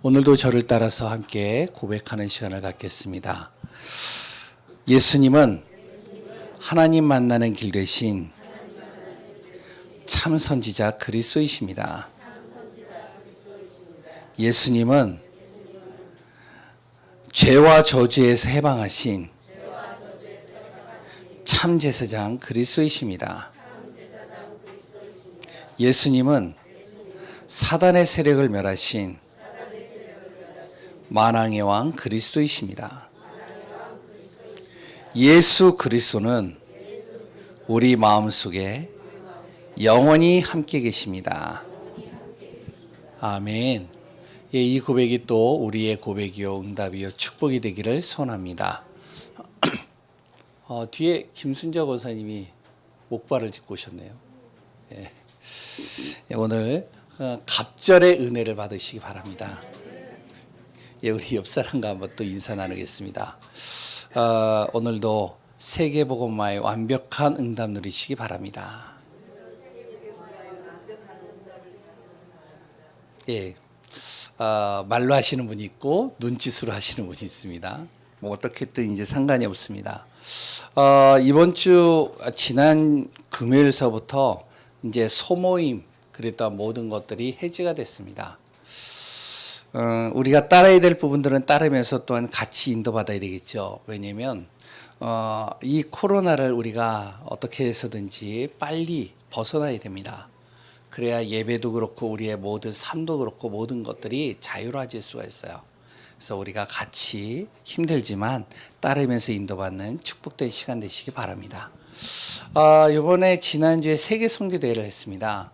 오늘도 저를 따라서 함께 고백하는 시간을 갖겠습니다. 예수님은 하나님 만나는 길 대신 참 선지자 그리스도이십니다. 예수님은 죄와 저주에서 해방하신 참 제사장 그리스도이십니다. 예수님은 사단의 세력을 멸하신 만왕의 왕 그리스도이십니다. 예수 그리스도는 우리 마음속에 영원히 함께 계십니다. 아멘. 예, 이 고백이 또 우리의 고백이요 응답이요 축복이 되기를 소원합니다. 뒤에 김순자 권사님이 목발을 짚고 오셨네요. 예. 오늘 갑절의 은혜를 받으시기 바랍니다. 예, 우리 옆 사람과 한번 또 인사 나누겠습니다. 오늘도 세계복음화의 완벽한 응답 누리시기 바랍니다. 예, 말로 하시는 분이 있고 눈짓으로 하시는 분이 있습니다. 뭐 어떻게든 이제 상관이 없습니다. 이번 주 지난 금요일서부터 이제 소모임 그랬던 모든 것들이 해지가 됐습니다. 우리가 따라야 될 부분들은 따르면서 또한 같이 인도받아야 되겠죠. 왜냐하면 이 코로나를 우리가 어떻게 해서든지 빨리 벗어나야 됩니다. 그래야 예배도 그렇고 우리의 모든 삶도 그렇고 모든 것들이 자유로워질 수가 있어요. 그래서 우리가 같이 힘들지만 따르면서 인도받는 축복된 시간 되시기 바랍니다. 이번에 지난주에 세계 선교대회를 했습니다.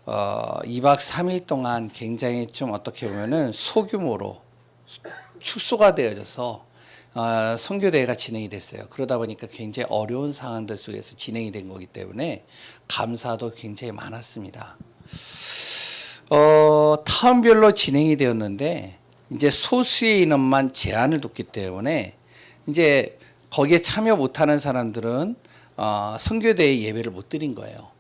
2박 3일 동안 굉장히 좀 어떻게 보면은 소규모로 축소가 되어져서 선교대회가 진행이 됐어요. 그러다 보니까 굉장히 어려운 상황들 속에서 진행이 된 거기 때문에 감사도 굉장히 많았습니다. 타운별로 진행이 되었는데 이제 소수의 인원만 제한을 뒀기 때문에 이제 거기에 참여 못하는 사람들은 선교대회 예배를 못 드린 거예요.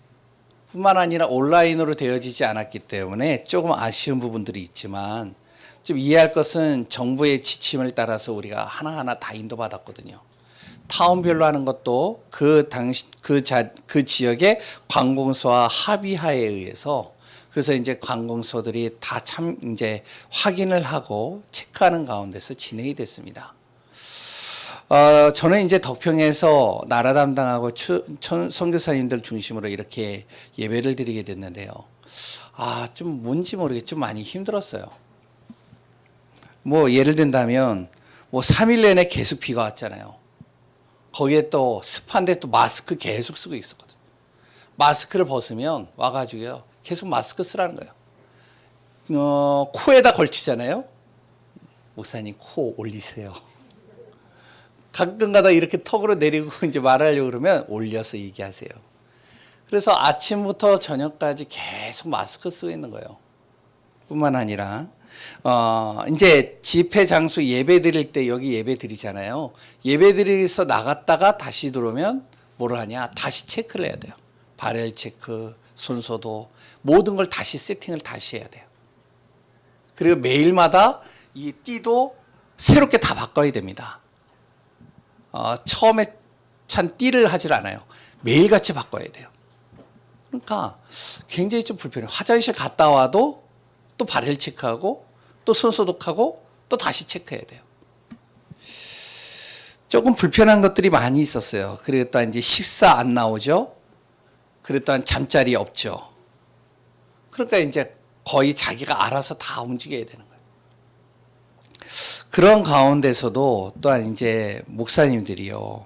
뿐만 아니라 온라인으로 되어지지 않았기 때문에 조금 아쉬운 부분들이 있지만 좀 이해할 것은 정부의 지침을 따라서 우리가 하나하나 다 인도받았거든요. 타운별로 하는 것도 그 지역의 관공서와 합의하에 의해서 그래서 이제 관공서들이 다 이제 확인을 하고 체크하는 가운데서 진행이 됐습니다. 저는 이제 덕평에서 나라 담당하고 선교사님들 중심으로 이렇게 예배를 드리게 됐는데요. 좀 뭔지 모르게 좀 많이 힘들었어요. 뭐 예를 든다면 뭐 3일 내내 계속 비가 왔잖아요. 거기에 또 습한데 또 마스크 계속 쓰고 있었거든요. 마스크를 벗으면 와가지고요 계속 마스크 쓰라는 거예요. 코에다 걸치잖아요. 목사님 코 올리세요. 가끔가다 이렇게 턱으로 내리고 이제 말하려고 그러면 올려서 얘기하세요. 그래서 아침부터 저녁까지 계속 마스크 쓰고 있는 거예요. 뿐만 아니라 이제 집회 장소 예배 드릴 때 여기 예배 드리잖아요. 예배 드리서 나갔다가 다시 들어오면 뭐를 하냐? 다시 체크를 해야 돼요. 발열 체크, 손소독 모든 걸 다시 세팅을 다시 해야 돼요. 그리고 매일마다 이 띠도 새롭게 다 바꿔야 됩니다. 처음에 찬 띠를 하질 않아요. 매일같이 바꿔야 돼요. 그러니까 굉장히 좀 불편해요. 화장실 갔다 와도 또 발열 체크하고 또 손소독하고 또 다시 체크해야 돼요. 조금 불편한 것들이 많이 있었어요. 그리고 또 이제 식사 안 나오죠. 그리고 또 잠자리 없죠. 그러니까 이제 거의 자기가 알아서 다 움직여야 되는 거예요. 그런 가운데서도 또한 이제 목사님들이요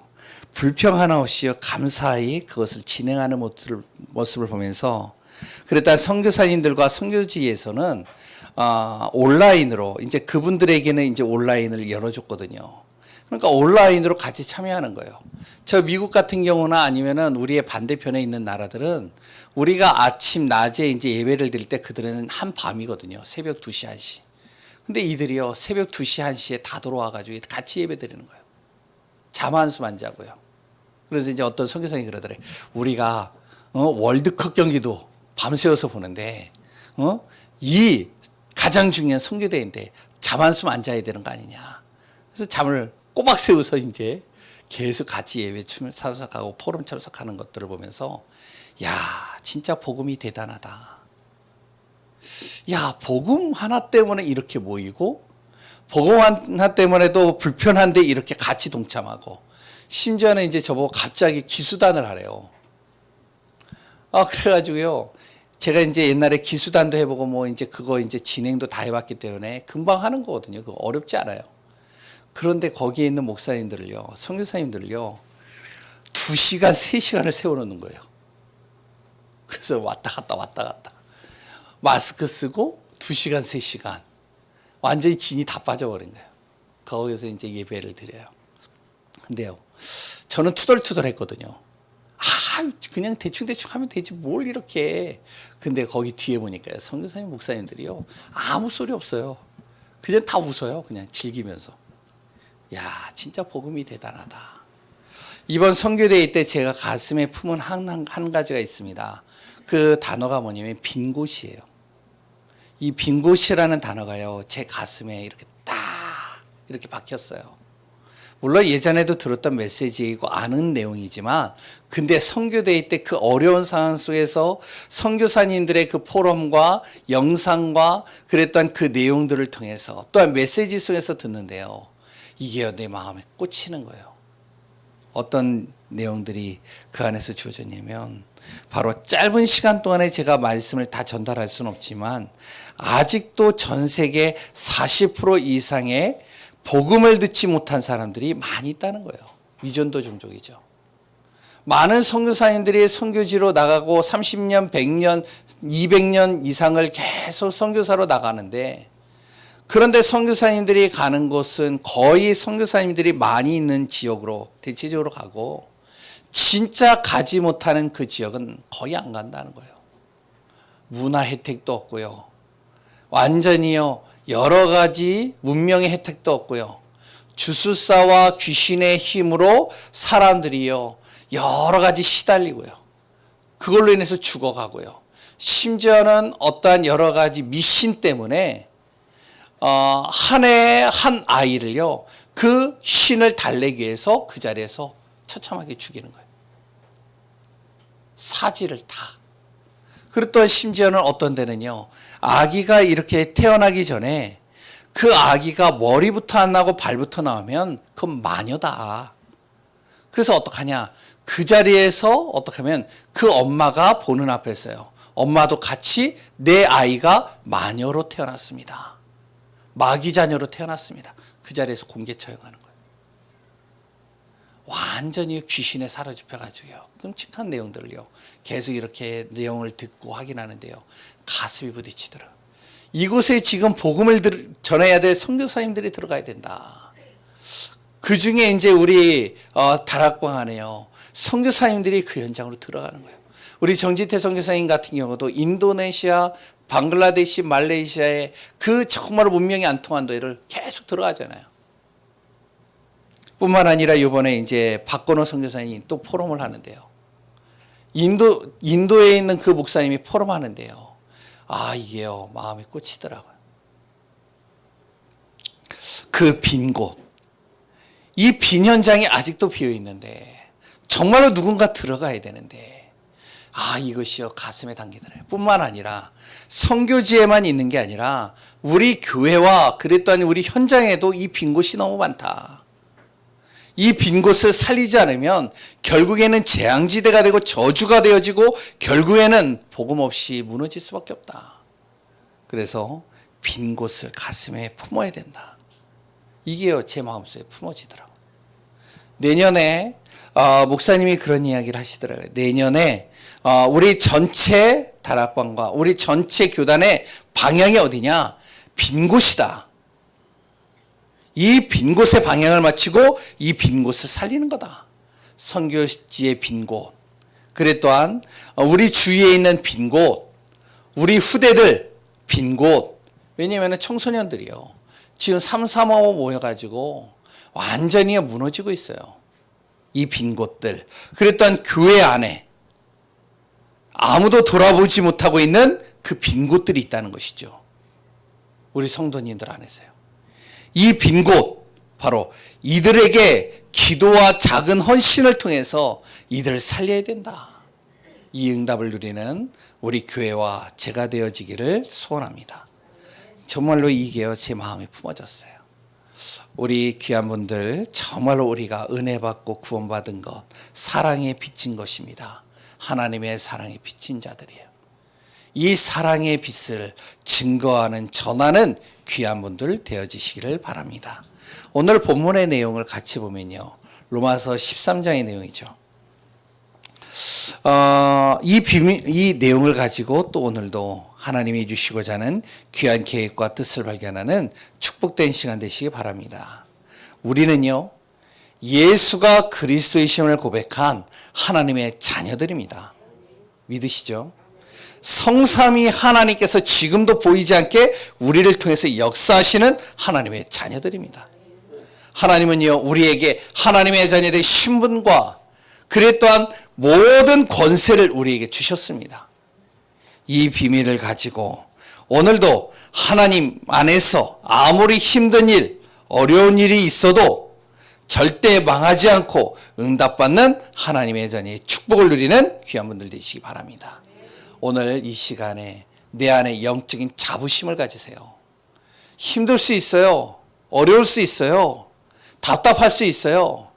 불평 하나 없이 감사히 그것을 진행하는 모습을 보면서 그랬다 선교사님들과 선교지에서는 온라인으로 이제 그분들에게는 이제 온라인을 열어줬거든요. 그러니까 온라인으로 같이 참여하는 거예요. 저 미국 같은 경우나 아니면은 우리의 반대편에 있는 나라들은 우리가 아침 낮에 이제 예배를 드릴 때 그들은 한 밤이거든요. 새벽 2시 1시. 근데 이들이요 새벽 2시 1시에 다 들어와가지고 같이 예배 드리는 거예요. 잠 한숨 안 자고요. 그래서 이제 어떤 선교사님이 그러더래. 우리가 월드컵 경기도 밤새워서 보는데 이 가장 중요한 선교대인데 잠 한숨 안 자야 되는 거 아니냐. 그래서 잠을 꼬박 세워서 이제 계속 같이 예배 참석하고 포럼 참석하는 것들을 보면서 야, 진짜 복음이 대단하다. 야, 복음 하나 때문에 이렇게 모이고 복음 하나 때문에도 불편한데 이렇게 같이 동참하고 심지어는 이제 저보고 갑자기 기수단을 하래요. 그래가지고요. 제가 이제 옛날에 기수단도 해보고 뭐 이제 그거 이제 진행도 다 해봤기 때문에 금방 하는 거거든요. 그거 어렵지 않아요. 그런데 거기에 있는 목사님들을요, 선교사님들을요, 2시간, 3시간을 세워놓는 거예요. 그래서 왔다 갔다. 마스크 쓰고 2시간, 3시간. 완전히 진이 다 빠져버린 거예요. 거기서 이제 예배를 드려요. 근데요, 저는 투덜투덜 했거든요. 그냥 대충 하면 되지 뭘 이렇게. 근데 거기 뒤에 보니까요, 선교사님, 목사님들이요, 아무 소리 없어요. 그냥 다 웃어요. 그냥 즐기면서. 야, 진짜 복음이 대단하다. 이번 선교대회 때 제가 가슴에 품은 한 가지가 있습니다. 그 단어가 뭐냐면 빈 곳이에요. 이 빈 곳이라는 단어가요, 제 가슴에 이렇게 딱 이렇게 박혔어요. 물론 예전에도 들었던 메시지이고 아는 내용이지만, 근데 선교대회 때 그 어려운 상황 속에서 선교사님들의 그 포럼과 영상과 그랬던 그 내용들을 통해서 또한 메시지 속에서 듣는데요, 이게 내 마음에 꽂히는 거예요. 어떤 내용들이 그 안에서 주어졌냐면, 바로 짧은 시간 동안에 제가 말씀을 다 전달할 수는 없지만 아직도 전 세계 40% 이상의 복음을 듣지 못한 사람들이 많이 있다는 거예요. 위존도 종족이죠. 많은 선교사님들이 선교지로 나가고 30년, 100년, 200년 이상을 계속 선교사로 나가는데, 그런데 선교사님들이 가는 곳은 거의 선교사님들이 많이 있는 지역으로 대체적으로 가고, 진짜 가지 못하는 그 지역은 거의 안 간다는 거예요. 문화 혜택도 없고요. 완전히요, 여러 가지 문명의 혜택도 없고요. 주술사와 귀신의 힘으로 사람들이요, 여러 가지 시달리고요. 그걸로 인해서 죽어가고요. 심지어는 어떠한 여러 가지 미신 때문에 한 해에 한 아이를요, 그 신을 달래기 위해서 그 자리에서 처참하게 죽이는 거예요. 사지를 다. 그리고 또 심지어는 어떤 데는요, 아기가 이렇게 태어나기 전에 그 아기가 머리부터 안 나고 발부터 나오면 그건 마녀다. 그래서 어떡하냐, 그 자리에서 어떻게 하면 그 엄마가 보는 앞에서요, 엄마도 같이 내 아이가 마녀로 태어났습니다, 마귀 자녀로 태어났습니다, 그 자리에서 공개 처형하는 거예요. 완전히 귀신에 사로잡혀가지고요, 끔찍한 내용들을요 계속 이렇게 내용을 듣고 확인하는데요, 가슴이 부딪히더라고요. 이곳에 지금 복음을 전해야 될 선교사님들이 들어가야 된다. 그 중에 이제 우리 다락방 안에요, 선교사님들이 그 현장으로 들어가는 거예요. 우리 정지태 선교사님 같은 경우도 인도네시아, 방글라데시, 말레이시아의 그 정말 문명이 안 통한 데를 계속 들어가잖아요. 뿐만 아니라 이번에 이제 박건호 선교사님이 또 포럼을 하는데요, 인도에 있는 그 목사님이 포럼 하는데요, 이게요, 마음에 꽂히더라고요. 그 빈 곳, 이 빈 현장이 아직도 비어 있는데 정말로 누군가 들어가야 되는데, 이것이요, 가슴에 당기더라고요. 뿐만 아니라 선교지에만 있는 게 아니라 우리 교회와 그랬더니 우리 현장에도 이 빈 곳이 너무 많다. 이 빈 곳을 살리지 않으면 결국에는 재앙지대가 되고 저주가 되어지고 결국에는 복음 없이 무너질 수밖에 없다. 그래서 빈 곳을 가슴에 품어야 된다. 이게요, 제 마음속에 품어지더라고요. 내년에 목사님이 그런 이야기를 하시더라고요. 내년에 우리 전체 다락방과 우리 전체 교단의 방향이 어디냐? 빈 곳이다. 이 빈 곳에 방향을 맞추고 이 빈 곳을 살리는 거다. 선교지의 빈 곳, 그래 또한 우리 주위에 있는 빈 곳, 우리 후대들 빈 곳. 왜냐하면 청소년들이요, 지금 335 모여가지고 완전히 무너지고 있어요. 이 빈 곳들. 그래 또한 교회 안에 아무도 돌아보지 못하고 있는 그 빈 곳들이 있다는 것이죠. 우리 성도님들 안에서요. 이 빈 곳, 바로 이들에게 기도와 작은 헌신을 통해서 이들을 살려야 된다. 이 응답을 누리는 우리 교회와 제가 되어지기를 소원합니다. 정말로 이게요, 제 마음에 품어졌어요. 우리 귀한 분들, 정말로 우리가 은혜 받고 구원받은 것, 사랑에 빚진 것입니다. 하나님의 사랑에 빚진 자들이에요. 이 사랑의 빛을 증거하는, 전하는 귀한 분들 되어지시기를 바랍니다. 오늘 본문의 내용을 같이 보면요, 로마서 13장의 내용이죠. 이 내용을 가지고 또 오늘도 하나님이 주시고자 하는 귀한 계획과 뜻을 발견하는 축복된 시간 되시기 바랍니다. 우리는요, 예수가 그리스도이심을 고백한 하나님의 자녀들입니다. 믿으시죠? 성삼위 하나님께서 지금도 보이지 않게 우리를 통해서 역사하시는 하나님의 자녀들입니다. 하나님은요, 우리에게 하나님의 자녀의 신분과 그래 또한 모든 권세를 우리에게 주셨습니다. 이 비밀을 가지고 오늘도 하나님 안에서 아무리 힘든 일, 어려운 일이 있어도 절대 망하지 않고 응답받는 하나님의 자녀의 축복을 누리는 귀한 분들 되시기 바랍니다. 오늘 이 시간에 내 안에 영적인 자부심을 가지세요. 힘들 수 있어요. 어려울 수 있어요. 답답할 수 있어요.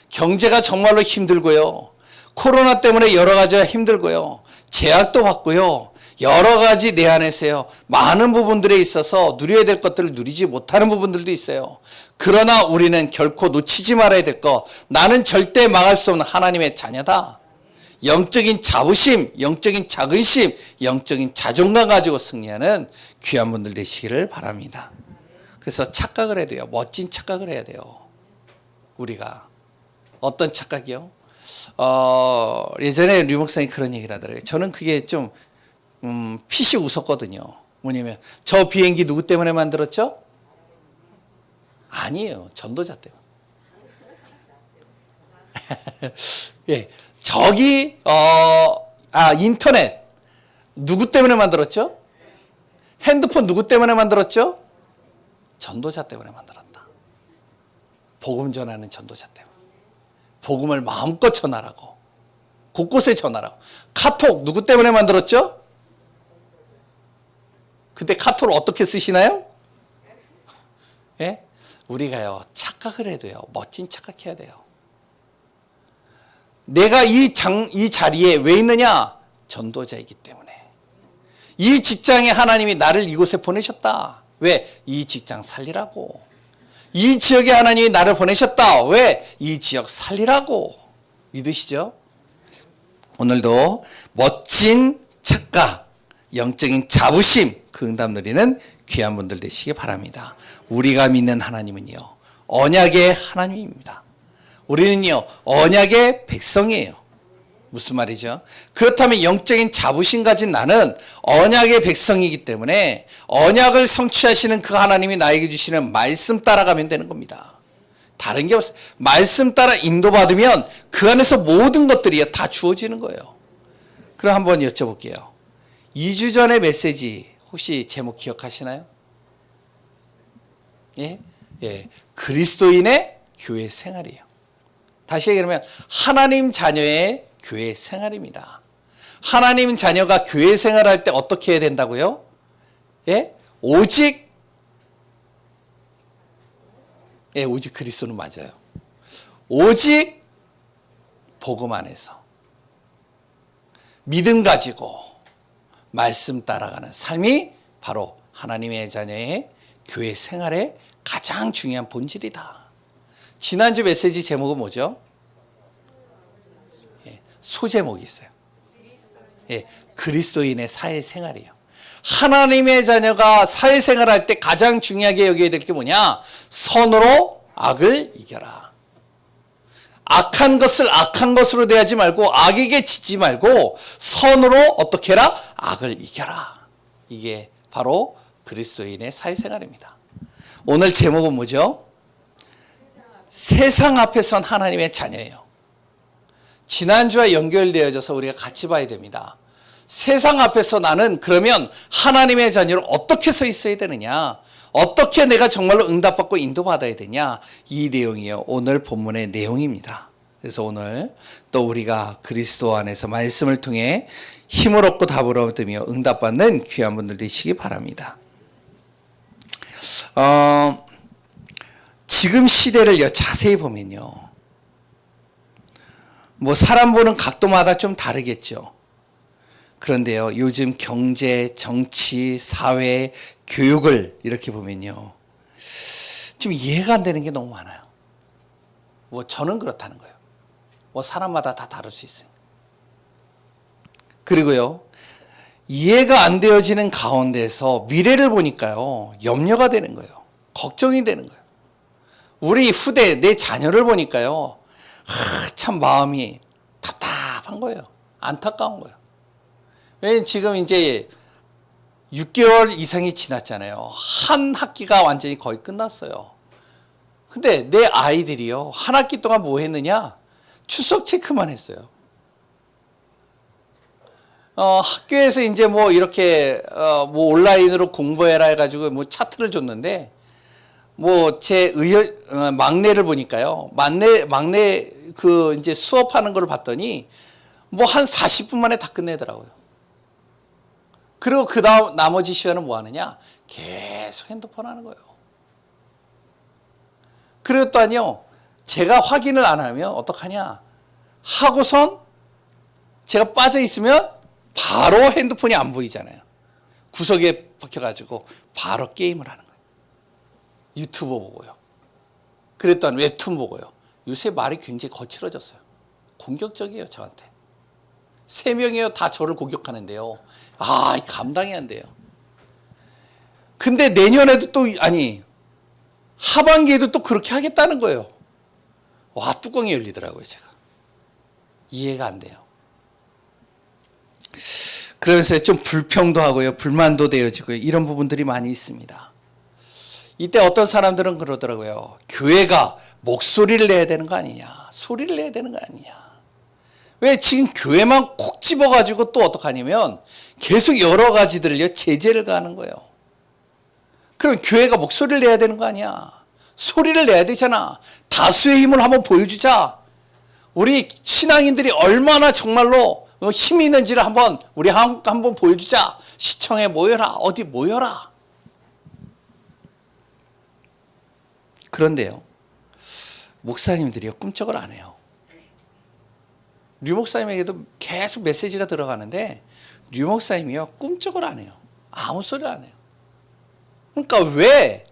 경제가 정말로 힘들고요. 코로나 때문에 여러 가지가 힘들고요. 제약도 받고요. 여러 가지 내 안에서요, 많은 부분들에 있어서 누려야 될 것들을 누리지 못하는 부분들도 있어요. 그러나 우리는 결코 놓치지 말아야 될 것, 나는 절대 망할 수 없는 하나님의 자녀다. 영적인 자부심, 영적인 자긍심, 영적인 자존감 가지고 승리하는 귀한 분들 되시기를 바랍니다. 그래서 착각을 해야 돼요. 멋진 착각을 해야 돼요. 우리가 어떤 착각이요? 예전에 류 목사님이 그런 얘기를 하더라고요. 저는 그게 좀 피식 웃었거든요. 뭐냐면 저 비행기 누구 때문에 만들었죠? 아니에요. 전도자 때문에. 예, 저기 인터넷 누구 때문에 만들었죠? 핸드폰 누구 때문에 만들었죠? 전도자 때문에 만들었다. 복음 전하는 전도자 때문에. 복음을 마음껏 전하라고, 곳곳에 전하라고. 카톡 누구 때문에 만들었죠? 근데 카톡을 어떻게 쓰시나요? 예? 우리가요, 착각을 해도요, 멋진 착각해야 돼요. 내가 이 자리에 왜 있느냐? 전도자이기 때문에. 이 직장에 하나님이 나를 이곳에 보내셨다. 왜? 이 직장 살리라고. 이 지역에 하나님이 나를 보내셨다. 왜? 이 지역 살리라고. 믿으시죠? 오늘도 멋진 착각, 영적인 자부심, 그 응답 누리는 귀한 분들 되시기 바랍니다. 우리가 믿는 하나님은요, 언약의 하나님입니다. 우리는요, 언약의 백성이에요. 무슨 말이죠? 그렇다면 영적인 자부심 가진 나는 언약의 백성이기 때문에 언약을 성취하시는 그 하나님이 나에게 주시는 말씀 따라가면 되는 겁니다. 다른 게 없어요. 말씀 따라 인도받으면 그 안에서 모든 것들이 다 주어지는 거예요. 그럼 한번 여쭤볼게요. 2주 전의 메시지 혹시 제목 기억하시나요? 예? 예. 그리스도인의 교회 생활이에요. 다시 얘기하면 하나님 자녀의 교회 생활입니다. 하나님 자녀가 교회 생활할 때 어떻게 해야 된다고요? 예? 오직 그리스도는 맞아요. 오직 복음 안에서 믿음 가지고 말씀 따라가는 삶이 바로 하나님의 자녀의 교회 생활의 가장 중요한 본질이다. 지난주 메시지 제목은 뭐죠? 소제목이 있어요. 그리스도인의 사회생활이에요. 하나님의 자녀가 사회생활할 때 가장 중요하게 여겨야 될 게 뭐냐? 선으로 악을 이겨라. 악한 것을 악한 것으로 대하지 말고, 악에게 지지 말고 선으로 어떻게 해라? 악을 이겨라. 이게 바로 그리스도인의 사회생활입니다. 오늘 제목은 뭐죠? 세상 앞에 선 하나님의 자녀예요. 지난주와 연결되어져서 우리가 같이 봐야 됩니다. 세상 앞에서 나는 그러면 하나님의 자녀로 어떻게 서 있어야 되느냐? 어떻게 내가 정말로 응답받고 인도받아야 되냐? 이 내용이요. 오늘 본문의 내용입니다. 그래서 오늘 또 우리가 그리스도 안에서 말씀을 통해 힘을 얻고 답을 얻으며 응답받는 귀한 분들 되시기 바랍니다. 지금 시대를 자세히 보면요. 뭐 사람 보는 각도마다 좀 다르겠죠. 그런데요, 요즘 경제, 정치, 사회, 교육을 이렇게 보면요. 좀 이해가 안 되는 게 너무 많아요. 뭐 저는 그렇다는 거예요. 뭐 사람마다 다 다를 수 있어요. 그리고요, 이해가 안 되어지는 가운데서 미래를 보니까요, 염려가 되는 거예요. 걱정이 되는 거예요. 우리 후대, 내 자녀를 보니까요, 참 마음이 답답한 거예요. 안타까운 거예요. 왜냐면 지금 이제 6개월 이상이 지났잖아요. 한 학기가 완전히 거의 끝났어요. 근데 내 아이들이요, 한 학기 동안 뭐 했느냐? 추석 체크만 했어요. 학교에서 이제 뭐 이렇게 뭐 온라인으로 공부해라 해가지고 뭐 차트를 줬는데, 뭐 제 막내를 보니까요, 막내 그 이제 수업하는 걸 봤더니 뭐 한 40분 만에 다 끝내더라고요. 그리고 그 다음 나머지 시간은 뭐 하느냐? 계속 핸드폰 하는 거예요. 그리고 또 아니요, 제가 확인을 안 하면 어떡하냐? 하고선 제가 빠져 있으면 바로 핸드폰이 안 보이잖아요. 구석에 박혀가지고 바로 게임을 하는 거예요. 유튜브 보고요. 그랬더니 웹툰 보고요. 요새 말이 굉장히 거칠어졌어요. 공격적이에요, 저한테. 3명이요, 다 저를 공격하는데요. 감당이 안 돼요. 근데 내년에도 또, 하반기에도 또 그렇게 하겠다는 거예요. 와, 뚜껑이 열리더라고요, 제가. 이해가 안 돼요. 그러면서 좀 불평도 하고요, 불만도 되어지고요, 이런 부분들이 많이 있습니다. 이때 어떤 사람들은 그러더라고요. 교회가 목소리를 내야 되는 거 아니냐, 소리를 내야 되는 거 아니냐. 왜 지금 교회만 콕 집어가지고 또 어떡하냐면 계속 여러 가지들을요, 제재를 가하는 거예요. 그럼 교회가 목소리를 내야 되는 거 아니야. 소리를 내야 되잖아. 다수의 힘을 한번 보여주자. 우리 신앙인들이 얼마나 정말로 힘이 있는지를 우리 한번 보여주자. 시청에 모여라. 어디 모여라. 그런데요, 목사님들이요, 꿈쩍을 안 해요. 류 목사님에게도 계속 메시지가 들어가는데 류 목사님이요, 꿈쩍을 안 해요. 아무 소리를 안 해요. 그러니까 왜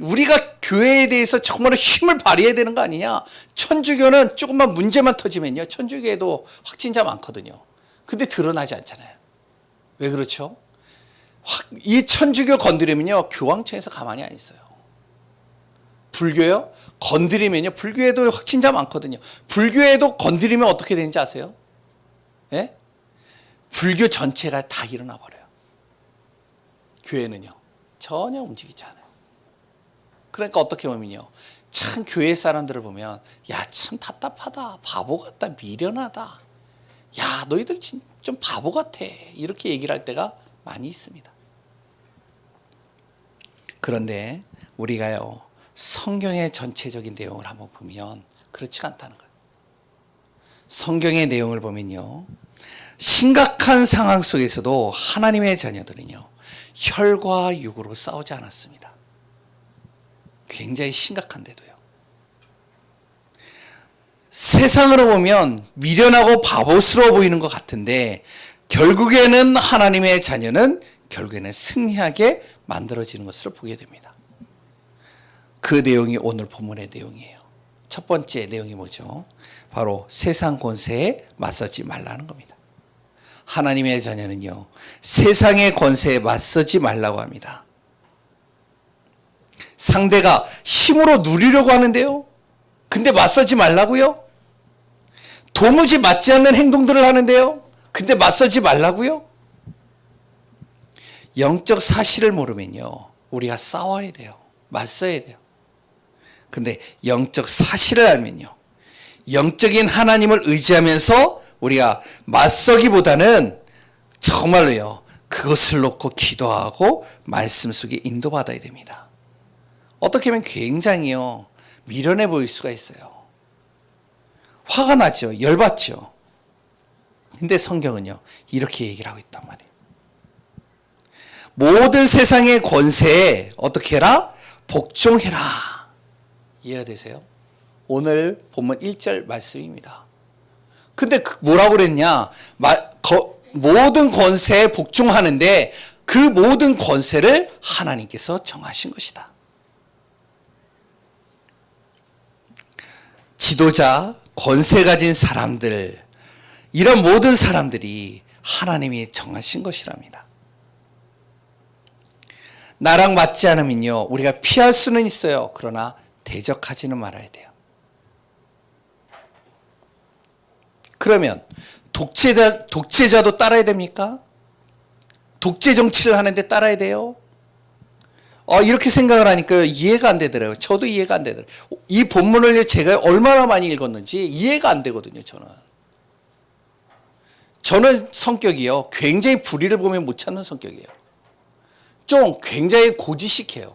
우리가 교회에 대해서 정말 힘을 발휘해야 되는 거 아니냐. 천주교는 조금만 문제만 터지면요, 천주교에도 확진자 많거든요. 근데 드러나지 않잖아요. 왜 그렇죠? 이 천주교 건드리면요, 교황청에서 가만히 안 있어요. 불교요? 건드리면요, 불교에도 확진자 많거든요. 불교에도 건드리면 어떻게 되는지 아세요? 예? 불교 전체가 다 일어나 버려요. 교회는요, 전혀 움직이지 않아요. 그러니까 어떻게 보면요, 참 교회 사람들을 보면, 야, 참 답답하다, 바보 같다, 미련하다, 야, 너희들 좀 바보 같아, 이렇게 얘기를 할 때가 많이 있습니다. 그런데 우리가요, 성경의 전체적인 내용을 한번 보면 그렇지가 않다는 거예요. 성경의 내용을 보면요, 심각한 상황 속에서도 하나님의 자녀들은요, 혈과 육으로 싸우지 않았습니다. 굉장히 심각한데도요. 세상으로 보면 미련하고 바보스러워 보이는 것 같은데 결국에는 하나님의 자녀는 결국에는 승리하게 만들어지는 것을 보게 됩니다. 그 내용이 오늘 본문의 내용이에요. 첫 번째 내용이 뭐죠? 바로 세상 권세에 맞서지 말라는 겁니다. 하나님의 자녀는요, 세상의 권세에 맞서지 말라고 합니다. 상대가 힘으로 누리려고 하는데요, 근데 맞서지 말라고요? 도무지 맞지 않는 행동들을 하는데요, 근데 맞서지 말라고요? 영적 사실을 모르면요, 우리가 싸워야 돼요. 맞서야 돼요. 근데 영적 사실을 알면요, 영적인 하나님을 의지하면서 우리가 맞서기보다는 정말로요. 그것을 놓고 기도하고 말씀 속에 인도받아야 됩니다. 어떻게 하면 굉장히요 미련해 보일 수가 있어요. 화가 나죠. 열받죠. 근데 성경은요 이렇게 얘기를 하고 있단 말이에요. 모든 세상의 권세에 어떻게 해라? 복종해라. 이해가 되세요? 오늘 본문 1절 말씀입니다. 근데 뭐라고 그랬냐? 모든 권세에 복종하는데 그 모든 권세를 하나님께서 정하신 것이다. 지도자, 권세 가진 사람들, 이런 모든 사람들이 하나님이 정하신 것이랍니다. 나랑 맞지 않으면요 우리가 피할 수는 있어요. 그러나 대적하지는 말아야 돼요. 그러면 독재자도 따라야 됩니까? 독재 정치를 하는데 따라야 돼요? 이렇게 생각을 하니까 이해가 안 되더라고요. 저도 이해가 안 되더라고요. 이 본문을 제가 얼마나 많이 읽었는지 이해가 안 되거든요. 저는 성격이요 굉장히 불의를 보면 못 찾는 성격이에요. 좀 굉장히 고지식해요.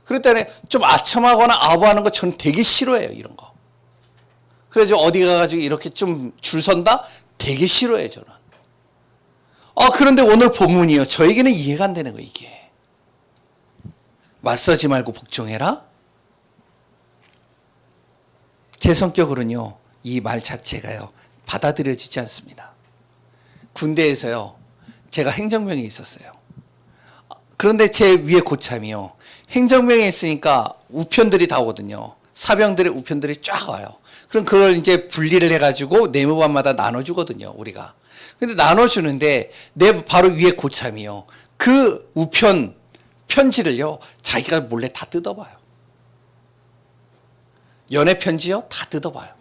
그렇기 때문에 좀 아첨하거나 아부하는 거 저는 되게 싫어해요. 이런 거. 그래서 어디 가가지고 이렇게 좀 줄 선다? 되게 싫어해요. 저는. 그런데 오늘 본문이요 저에게는 이해가 안 되는 거예요. 이게 맞서지 말고 복종해라. 제 성격으로는요 이 말 자체가요 받아들여지지 않습니다. 군대에서요 제가 행정병이 있었어요. 그런데 제 위에 고참이요 행정병에 있으니까 우편들이 다 오거든요. 사병들의 우편들이 쫙 와요. 그럼 그걸 이제 분리를 해가지고 내무반마다 나눠주거든요 우리가. 근데 나눠주는데 내 바로 위에 고참이요 그 우편 편지를요 자기가 몰래 다 뜯어봐요. 연애 편지요 다 뜯어봐요.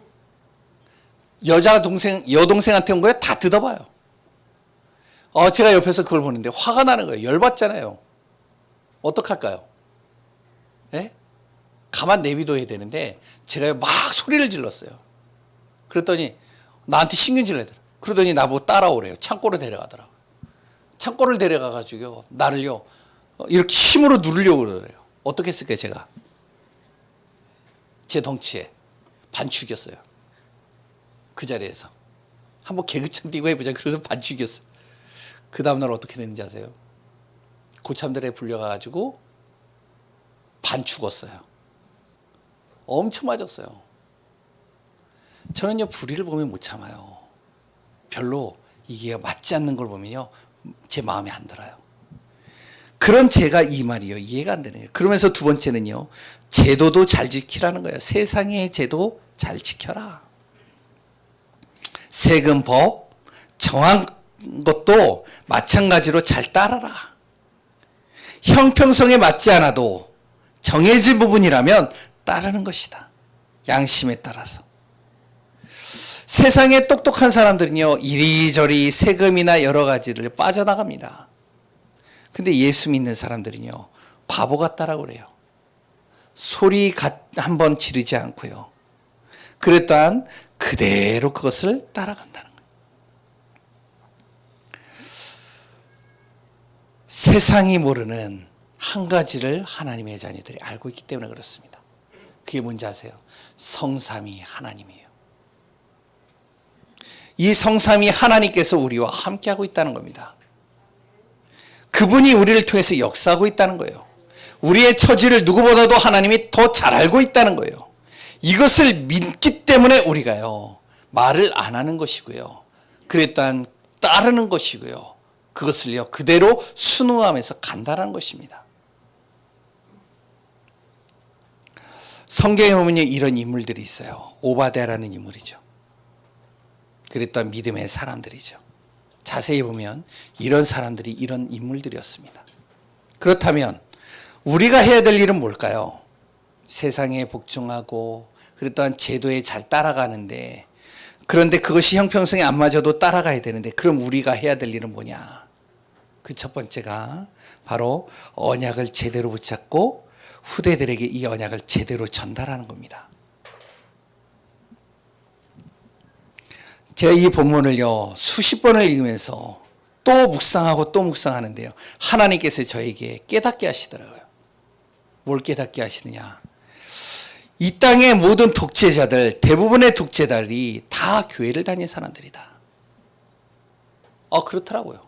여동생한테 온 거요 다 뜯어봐요. 제가 옆에서 그걸 보는데 화가 나는 거예요. 열받잖아요. 어떡할까요? 예? 가만 내비둬야 되는데 제가 막 소리를 질렀어요. 그랬더니 나한테 신경질 내더라. 그러더니 나보고 따라오래요. 창고로 데려가더라고요. 창고를 데려가가지고 나를요 이렇게 힘으로 누르려고 그러더래요. 어떻게 했을까요? 제가 제 덩치에 반죽였어요. 그 자리에서 한번 개그창 띄고 해보자. 그래서 반죽였어요. 그 다음날 어떻게 됐는지 아세요? 고참들에 불려가가지고 반 죽었어요. 엄청 맞았어요. 저는요 불의를 보면 못 참아요. 별로 이게 맞지 않는 걸 보면요 제 마음에 안 들어요. 그런 제가 이 말이요 이해가 안 되네요. 그러면서 두 번째는요 제도도 잘 지키라는 거예요. 세상의 제도 잘 지켜라. 세금 법 정한 것도 마찬가지로 잘 따라라. 형평성에 맞지 않아도 정해진 부분이라면 따르는 것이다. 양심에 따라서. 세상에 똑똑한 사람들은요 이리저리 세금이나 여러 가지를 빠져나갑니다. 근데 예수 믿는 사람들은요 바보 같다라고 그래요. 소리 한번 지르지 않고요 그랬던 그대로 그것을 따라간다는 거예요. 세상이 모르는 한 가지를 하나님의 자녀들이 알고 있기 때문에 그렇습니다. 그게 뭔지 아세요? 성삼위 하나님이에요. 이 성삼위 하나님께서 우리와 함께하고 있다는 겁니다. 그분이 우리를 통해서 역사하고 있다는 거예요. 우리의 처지를 누구보다도 하나님이 더 잘 알고 있다는 거예요. 이것을 믿기 때문에 우리가요 말을 안 하는 것이고요 그랬단 따르는 것이고요 그것을요 그대로 순응하면서 간다는 것입니다. 성경에 보면 이런 인물들이 있어요. 오바댜라는 인물이죠. 그랬던 믿음의 사람들이죠. 자세히 보면 이런 사람들이 이런 인물들이었습니다. 그렇다면 우리가 해야 될 일은 뭘까요? 세상에 복종하고 그랬던 제도에 잘 따라가는데 그런데 그것이 형평성에 안 맞아도 따라가야 되는데 그럼 우리가 해야 될 일은 뭐냐? 그 첫 번째가 바로 언약을 제대로 붙잡고 후대들에게 이 언약을 제대로 전달하는 겁니다. 제가 이 본문을요 수십 번을 읽으면서 또 묵상하고 또 묵상하는데요. 하나님께서 저에게 깨닫게 하시더라고요. 뭘 깨닫게 하시느냐. 이 땅의 모든 독재자들, 대부분의 독재자들이 다 교회를 다닌 사람들이다. 그렇더라고요.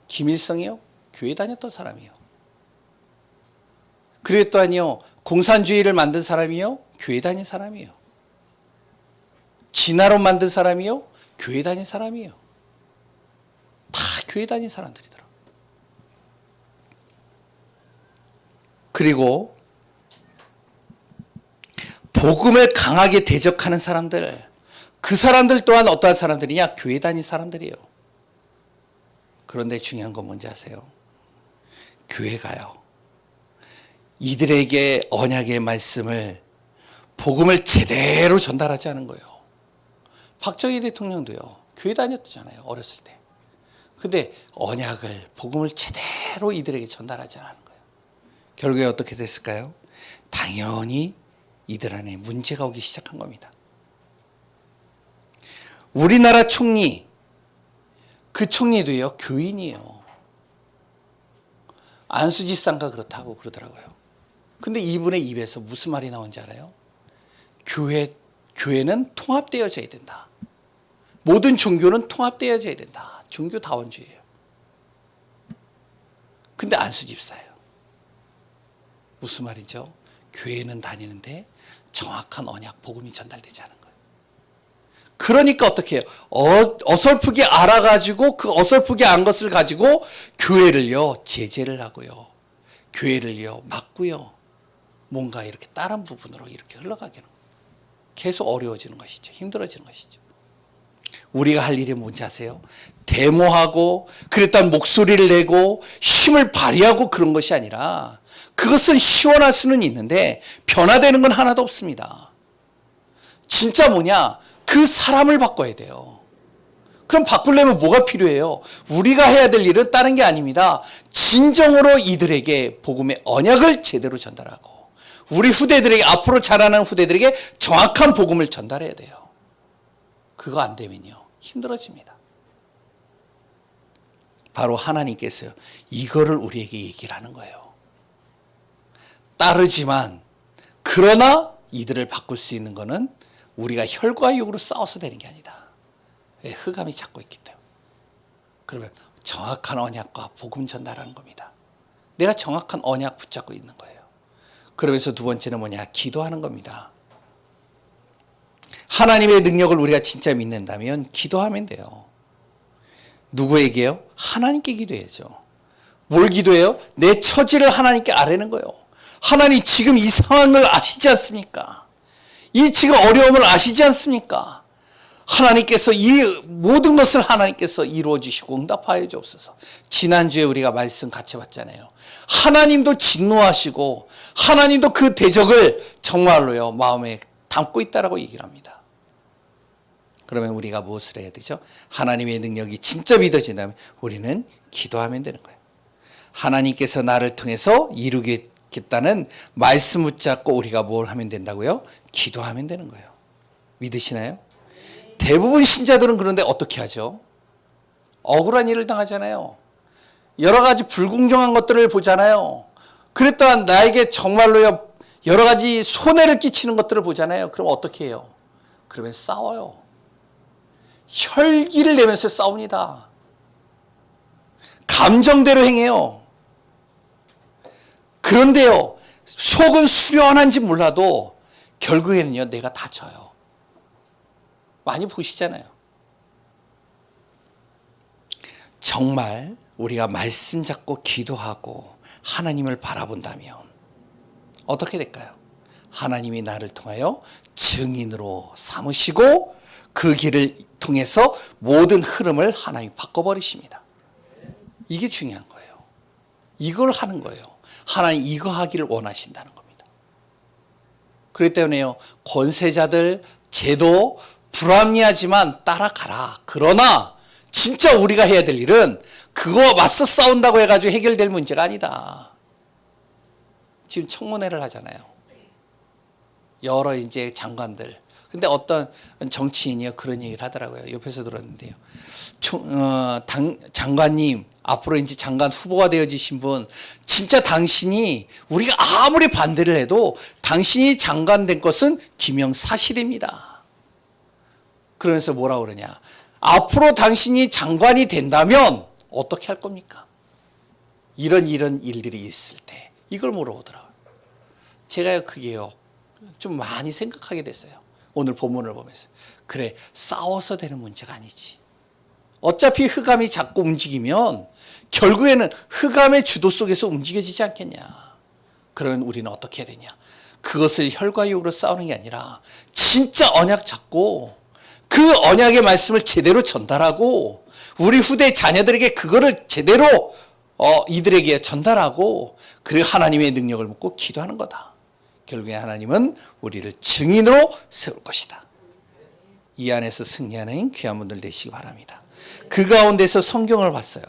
김일성이요? 교회 다녔던 사람이요. 그리고 또한요, 공산주의를 만든 사람이요? 교회 다닌 사람이요. 진화론 만든 사람이요? 교회 다닌 사람이에요. 다 교회 다닌 사람들이더라. 그리고 복음을 강하게 대적하는 사람들, 그 사람들 또한 어떠한 사람들이냐? 교회 다닌 사람들이에요. 그런데 중요한 건 뭔지 아세요? 교회가요, 이들에게 언약의 말씀을, 복음을 제대로 전달하지 않은 거예요. 박정희 대통령도요, 교회 다녔잖아요, 어렸을 때. 근데 언약을, 복음을 제대로 이들에게 전달하지 않은 거예요. 결국에 어떻게 됐을까요? 당연히 이들 안에 문제가 오기 시작한 겁니다. 우리나라 총리, 그 총리도요, 교인이에요. 안수지 쌍가 그렇다고 그러더라고요. 근데 이분의 입에서 무슨 말이 나온지 알아요? 교회는 통합되어져야 된다. 모든 종교는 통합되어져야 된다. 종교다원주의예요. 근데 안수 집사예요. 무슨 말이죠? 교회는 다니는데 정확한 언약, 복음이 전달되지 않은 거예요. 그러니까 어떻게 해요? 어설프게 알아가지고 그 어설프게 안 것을 가지고 교회를요, 제재를 하고요, 교회를요, 막고요, 뭔가 이렇게 다른 부분으로 이렇게 흘러가게 하는 거예요. 계속 어려워지는 것이죠. 힘들어지는 것이죠. 우리가 할 일이 뭔지 아세요? 데모하고, 그랬던 목소리를 내고 힘을 발휘하고 그런 것이 아니라, 그것은 시원할 수는 있는데 변화되는 건 하나도 없습니다. 진짜 뭐냐? 그 사람을 바꿔야 돼요. 그럼 바꾸려면 뭐가 필요해요? 우리가 해야 될 일은 다른 게 아닙니다. 진정으로 이들에게 복음의 언약을 제대로 전달하고, 우리 후대들에게, 앞으로 자라는 후대들에게 정확한 복음을 전달해야 돼요. 그거 안 되면요, 힘들어집니다. 바로 하나님께서요, 이거를 우리에게 얘기를 하는 거예요. 따르지만, 그러나 이들을 바꿀 수 있는 거는 우리가 혈과 육으로 싸워서 되는 게 아니다. 왜? 흑암이 잡고 있기 때문에. 그러면 정확한 언약과 복음 전달하는 겁니다. 내가 정확한 언약 붙잡고 있는 거예요. 그러면서 두 번째는 뭐냐? 기도하는 겁니다. 하나님의 능력을 우리가 진짜 믿는다면 기도하면 돼요. 누구에게요? 하나님께 기도해야죠. 뭘 기도해요? 내 처지를 하나님께 아뢰는 거예요. 하나님, 지금 이 상황을 아시지 않습니까? 이 지금 어려움을 아시지 않습니까? 하나님께서 이 모든 것을 하나님께서 이루어 주시고 응답하여 주옵소서. 지난주에 우리가 말씀 같이 봤잖아요. 하나님도 진노하시고 하나님도 그 대적을 정말로요, 마음에 담고 있다라고 얘기를 합니다. 그러면 우리가 무엇을 해야 되죠? 하나님의 능력이 진짜 믿어진다면 우리는 기도하면 되는 거예요. 하나님께서 나를 통해서 이루겠다는 말씀 붙잡고 우리가 뭘 하면 된다고요? 기도하면 되는 거예요. 믿으시나요? 대부분 신자들은 그런데 어떻게 하죠? 억울한 일을 당하잖아요. 여러 가지 불공정한 것들을 보잖아요. 그랬더니 나에게 정말로요, 여러 가지 손해를 끼치는 것들을 보잖아요. 그럼 어떻게 해요? 그러면 싸워요. 혈기를 내면서 싸웁니다. 감정대로 행해요. 그런데요, 속은 수련한지 몰라도 결국에는요, 내가 다쳐요. 많이 보시잖아요. 정말 우리가 말씀 잡고 기도하고 하나님을 바라본다면 어떻게 될까요? 하나님이 나를 통하여 증인으로 삼으시고 그 길을 통해서 모든 흐름을 하나님이 바꿔버리십니다. 이게 중요한 거예요. 이걸 하는 거예요. 하나님 이거 하기를 원하신다는 겁니다. 그렇기 때문에요, 권세자들, 제도 불합리하지만 따라가라. 그러나 진짜 우리가 해야 될 일은 그거 맞서 싸운다고 해가지고 해결될 문제가 아니다. 지금 청문회를 하잖아요. 여러 이제 장관들. 근데 어떤 정치인이요, 그런 얘기를 하더라고요. 옆에서 들었는데요. 장관님, 앞으로 이제 장관 후보가 되어지신 분, 진짜 당신이, 우리가 아무리 반대를 해도 당신이 장관 된 것은 기명사실입니다. 그러면서 뭐라 그러냐. 앞으로 당신이 장관이 된다면 어떻게 할 겁니까? 이런 일들이 있을 때 이걸 물어보더라고요. 제가 그게요, 좀 많이 생각하게 됐어요. 오늘 본문을 보면서. 그래, 싸워서 되는 문제가 아니지. 어차피 흑암이 자꾸 움직이면 결국에는 흑암의 주도 속에서 움직여지지 않겠냐. 그러면 우리는 어떻게 해야 되냐. 그것을 혈과 육으로 싸우는 게 아니라 진짜 언약 잡고 그 언약의 말씀을 제대로 전달하고 우리 후대 자녀들에게 그거를 제대로 이들에게 전달하고 그리고 하나님의 능력을 묻고 기도하는 거다. 결국에 하나님은 우리를 증인으로 세울 것이다. 이 안에서 승리하는 귀한 분들 되시기 바랍니다. 그 가운데서 성경을 봤어요.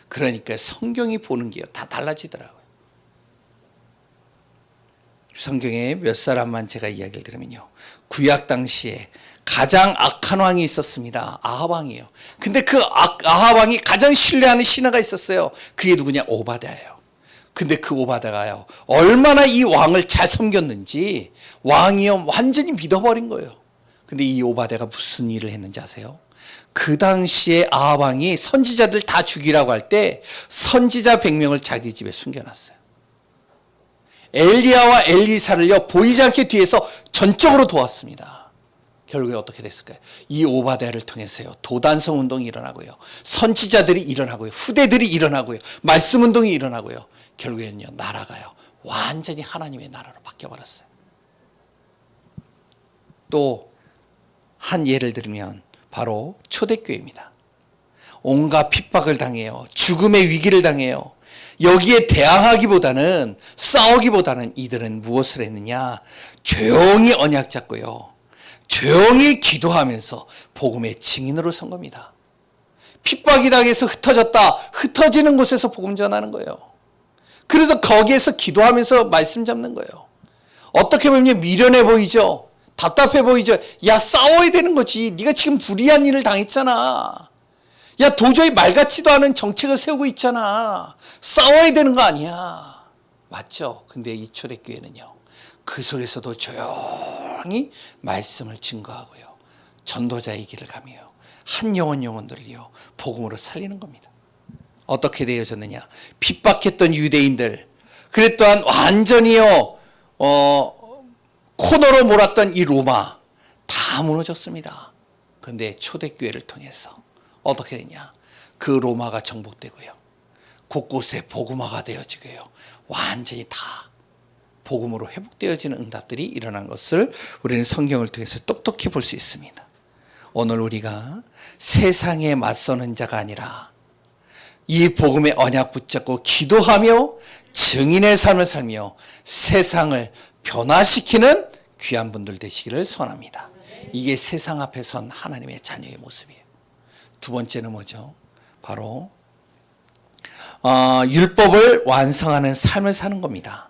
그러니까 성경이 보는 게 다 달라지더라고요. 성경에 몇 사람만 제가 이야기를 들으면요. 구약 당시에 가장 악한 왕이 있었습니다. 아합 왕이에요. 근데 그 아합 왕이 가장 신뢰하는 신하가 있었어요. 그게 누구냐? 오바댜예요. 근데 그 오바댜가요, 얼마나 이 왕을 잘 섬겼는지 왕이요 완전히 믿어버린 거예요. 근데 이 오바댜가 무슨 일을 했는지 아세요? 그 당시에 아합 왕이 선지자들 다 죽이라고 할 때 선지자 100명을 자기 집에 숨겨놨어요. 엘리야와 엘리사를요 보이지 않게 뒤에서 전적으로 도왔습니다. 결국에 어떻게 됐을까요? 이 오바댜를 통해서요 도단성 운동이 일어나고요, 선지자들이 일어나고요, 후대들이 일어나고요, 말씀 운동이 일어나고요, 결국에는요 나라가요 완전히 하나님의 나라로 바뀌어버렸어요. 또 한 예를 들면 바로 초대교회입니다. 온갖 핍박을 당해요. 죽음의 위기를 당해요. 여기에 대항하기보다는, 싸우기보다는 이들은 무엇을 했느냐? 조용히 언약 잡고요, 조용히 기도하면서 복음의 증인으로 선 겁니다. 핍박이 당해서 흩어졌다, 흩어지는 곳에서 복음 전하는 거예요. 그래도 거기에서 기도하면서 말씀 잡는 거예요. 어떻게 보면 미련해 보이죠? 답답해 보이죠? 야, 싸워야 되는 거지. 네가 지금 불의한 일을 당했잖아. 야, 도저히 말 같지도 않은 정책을 세우고 있잖아. 싸워야 되는 거 아니야. 맞죠? 근데 이 초대교회는요, 그 속에서도 조용히 말씀을 증거하고요, 전도자의 길을 가며 한 영혼들을요 복음으로 살리는 겁니다. 어떻게 되어졌느냐? 핍박했던 유대인들, 그랬 또한 완전히요 코너로 몰았던 이 로마 다 무너졌습니다. 그런데 초대교회를 통해서 어떻게 되냐? 그 로마가 정복되고요, 곳곳에 복음화가 되어지고요, 완전히 다 복음으로 회복되어지는 응답들이 일어난 것을 우리는 성경을 통해서 똑똑히 볼 수 있습니다. 오늘 우리가 세상에 맞서는 자가 아니라 이 복음의 언약 붙잡고 기도하며 증인의 삶을 살며 세상을 변화시키는 귀한 분들 되시기를 소원합니다. 이게 세상 앞에 선 하나님의 자녀의 모습이에요. 두 번째는 뭐죠? 바로 율법을 완성하는 삶을 사는 겁니다.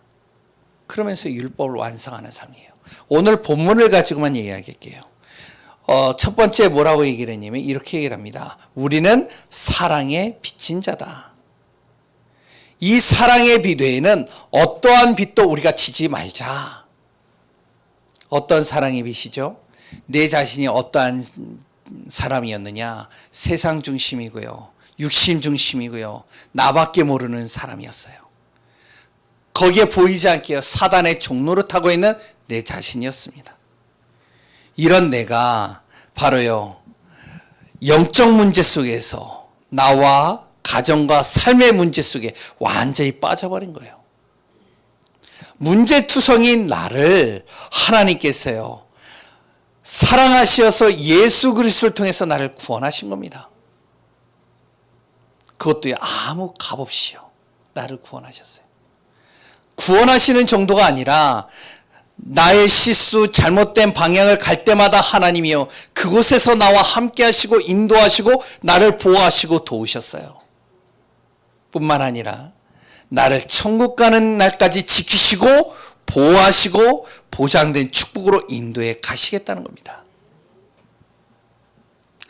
그러면서 율법을 완성하는 삶이에요. 오늘 본문을 가지고만 이야기할게요. 첫 번째 뭐라고 얘기를 했냐면 이렇게 얘기를 합니다. 우리는 사랑에 비친 자다. 이 사랑의 빛 외에는 어떠한 빛도 우리가 지지 말자. 어떤 사랑의 빛이죠? 내 자신이 어떠한 사람이었느냐? 세상 중심이고요, 육신 중심이고요, 나밖에 모르는 사람이었어요. 거기에 보이지 않게 사단의 종로를 타고 있는 내 자신이었습니다. 이런 내가 바로요 영적 문제 속에서 나와 가정과 삶의 문제 속에 완전히 빠져버린 거예요. 문제투성인 나를 하나님께서요 사랑하셔서 예수 그리스도를 통해서 나를 구원하신 겁니다. 그것도 아무 값 없이요 나를 구원하셨어요. 구원하시는 정도가 아니라 나의 실수, 잘못된 방향을 갈 때마다 하나님이요 그곳에서 나와 함께 하시고 인도하시고 나를 보호하시고 도우셨어요. 뿐만 아니라 나를 천국 가는 날까지 지키시고 보호하시고 보장된 축복으로 인도해 가시겠다는 겁니다.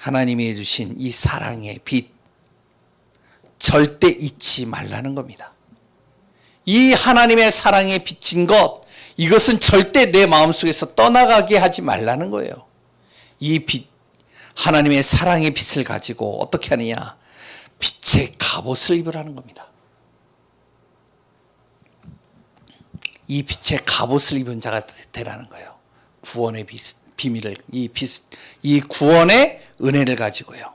하나님이 해주신 이 사랑의 빛 절대 잊지 말라는 겁니다. 이 하나님의 사랑에 비친 것, 이것은 절대 내 마음속에서 떠나가게 하지 말라는 거예요. 이 빛, 하나님의 사랑의 빛을 가지고 어떻게 하느냐? 빛의 갑옷을 입으라는 겁니다. 이 빛의 갑옷을 입은 자가 되라는 거예요. 구원의 비밀을, 이 구원의 은혜를 가지고요.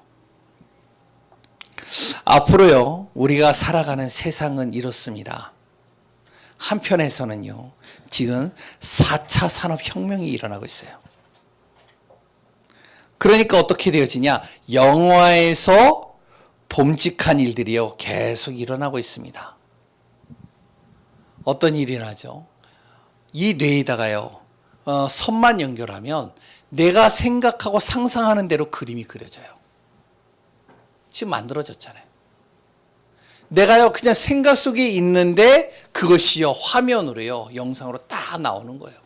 앞으로요, 우리가 살아가는 세상은 이렇습니다. 한편에서는요, 지금 4차 산업혁명이 일어나고 있어요. 그러니까 어떻게 되어지냐? 영화에서 봄직한 일들이요, 계속 일어나고 있습니다. 어떤 일이 일어나죠? 이 뇌에다가요, 선만 연결하면 내가 생각하고 상상하는 대로 그림이 그려져요. 지금 만들어졌잖아요. 내가요, 그냥 생각 속에 있는데 그것이요, 화면으로요, 영상으로 딱 나오는 거예요.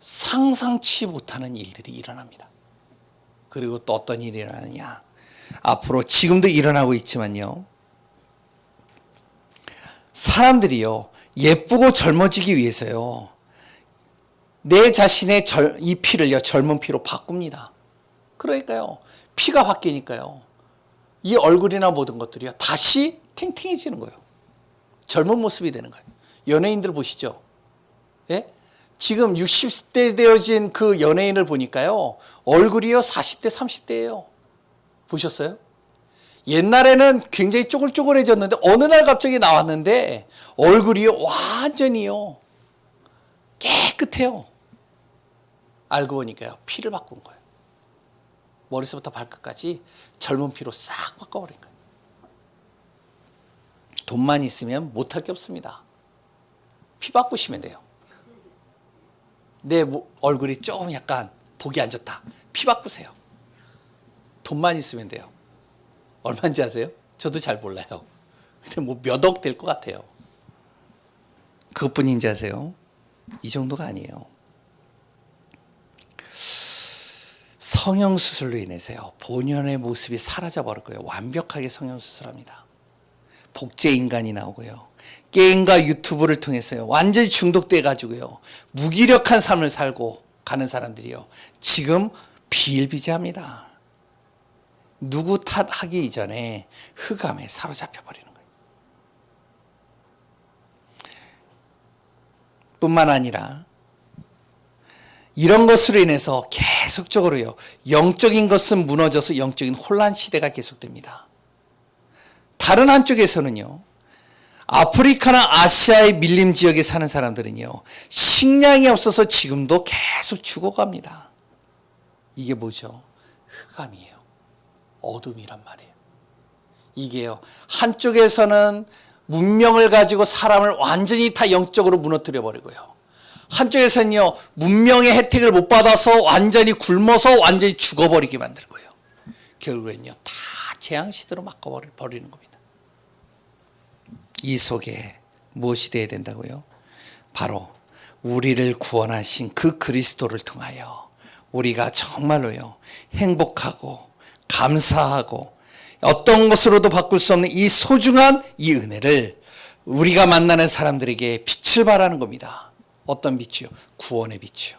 상상치 못하는 일들이 일어납니다. 그리고 또 어떤 일이 일어나느냐? 앞으로 지금도 일어나고 있지만요, 사람들이요, 예쁘고 젊어지기 위해서요, 내 자신의 이 피를요, 젊은 피로 바꿉니다. 그러니까요, 피가 바뀌니까요, 이 얼굴이나 모든 것들이요, 다시 탱탱해지는 거예요. 젊은 모습이 되는 거예요. 연예인들 보시죠. 예? 지금 60대 되어진 그 연예인을 보니까요, 얼굴이요, 40대, 30대예요. 보셨어요? 옛날에는 굉장히 쪼글쪼글해졌는데 어느 날 갑자기 나왔는데 얼굴이요, 완전히요, 깨끗해요. 알고 보니까요, 피를 바꾼 거예요. 머리서부터 발끝까지 젊은 피로 싹 바꿔버린 거예요. 돈만 있으면 못할 게 없습니다. 피 바꾸시면 돼요. 내 얼굴이 조금 약간 보기 안 좋다, 피 바꾸세요. 돈만 있으면 돼요. 얼마인지 아세요? 저도 잘 몰라요. 근데 뭐 몇 억 될 것 같아요. 그것뿐인지 아세요? 이 정도가 아니에요. 성형수술로 인해서요, 본연의 모습이 사라져버릴 거예요. 완벽하게 성형수술합니다. 복제인간이 나오고요, 게임과 유튜브를 통해서요, 완전히 중독돼가지고요, 무기력한 삶을 살고 가는 사람들이요, 지금 비일비재합니다. 누구 탓하기 이전에 흑암에 사로잡혀 버리는 거예요. 뿐만 아니라 이런 것으로 인해서 계속적으로요, 영적인 것은 무너져서 영적인 혼란 시대가 계속됩니다. 다른 한쪽에서는요, 아프리카나 아시아의 밀림 지역에 사는 사람들은요, 식량이 없어서 지금도 계속 죽어갑니다. 이게 뭐죠? 흑암이에요. 어둠이란 말이에요. 이게요, 한쪽에서는 문명을 가지고 사람을 완전히 다 영적으로 무너뜨려 버리고요, 한쪽에서는요, 문명의 혜택을 못 받아서 완전히 굶어서 완전히 죽어버리게 만들고요, 결국엔요, 다 재앙시대로 바꿔버리는 겁니다. 이 속에 무엇이 되어야 된다고요? 바로 우리를 구원하신 그 그리스도를 통하여 우리가 정말로요, 행복하고 감사하고 어떤 것으로도 바꿀 수 없는 이 소중한 이 은혜를 우리가 만나는 사람들에게 빛을 발하는 겁니다. 어떤 빛이요? 구원의 빛이요.